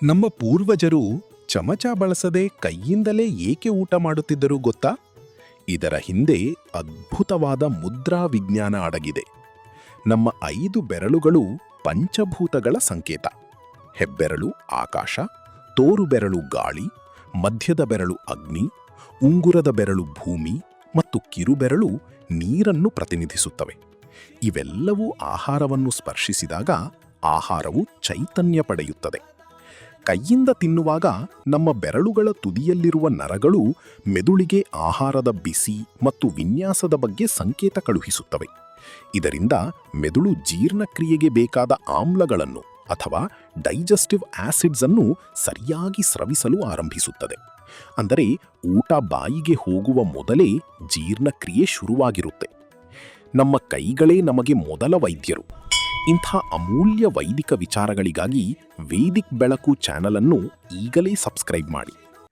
ನಮ್ಮ ಪೂರ್ವಜರು ಚಮಚ ಬಳಸದೆ ಕೈಯಿಂದಲೇ ಏಕೆ ಊಟ ಮಾಡುತ್ತಿದ್ದರು ಗೊತ್ತಾ? ಇದರ ಹಿಂದೆ ಅದ್ಭುತವಾದ ಮುದ್ರಾ ವಿಜ್ಞಾನ ಅಡಗಿದೆ. ನಮ್ಮ 5 ಬೆರಳುಗಳು ಪಂಚಭೂತಗಳ ಸಂಕೇತ. ಹೆಬ್ಬೆರಳು ಆಕಾಶ, ತೋರು ಬೆರಳು ಗಾಳಿ, ಮಧ್ಯದ ಬೆರಳು ಅಗ್ನಿ, ಉಂಗುರದ ಬೆರಳು ಭೂಮಿ ಮತ್ತು ಕಿರುಬೆರಳು ನೀರನ್ನು ಪ್ರತಿನಿಧಿಸುತ್ತವೆ. ಇವೆಲ್ಲವೂ ಆಹಾರವನ್ನು ಸ್ಪರ್ಶಿಸಿದಾಗ ಆಹಾರವು ಚೈತನ್ಯ ಪಡೆಯುತ್ತದೆ. ಕೈಯಿಂದ ತಿನ್ನುವಾಗ ನಮ್ಮ ಬೆರಳುಗಳ ತುದಿಯಲ್ಲಿರುವ ನರಗಳು ಮೆದುಳಿಗೆ ಆಹಾರದ ಬಿಸಿ ಮತ್ತು ವಿನ್ಯಾಸದ ಬಗ್ಗೆ ಸಂಕೇತ ಕಳುಹಿಸುತ್ತವೆ. ಇದರಿಂದ ಮೆದುಳು ಜೀರ್ಣಕ್ರಿಯೆಗೆ ಬೇಕಾದ ಆಮ್ಲಗಳನ್ನು ಅಥವಾ ಡೈಜೆಸ್ಟಿವ್ ಆಸಿಡ್ಸ್ ಅನ್ನು ಸರಿಯಾಗಿ ಸ್ರವಿಸಲು ಆರಂಭಿಸುತ್ತದೆ. ಅಂದರೆ ಊಟ ಬಾಯಿಗೆ ಹೋಗುವ ಮೊದಲೇ ಜೀರ್ಣಕ್ರಿಯೆ ಶುರುವಾಗಿರುತ್ತೆ. ನಮ್ಮ ಕೈಗಳೇ ನಮಗೆ ಮೊದಲ ವೈದ್ಯರು. ಇಂಥ ಅಮೂಲ್ಯ ವೈದಿಕ ವಿಚಾರಗಳಿಗಾಗಿ ವೇದಿಕ್ ಬೆಳಕು ಚಾನಲ್ ಅನ್ನು ಈಗಲೇ ಸಬ್ಸ್ಕ್ರೈಬ್ ಮಾಡಿ.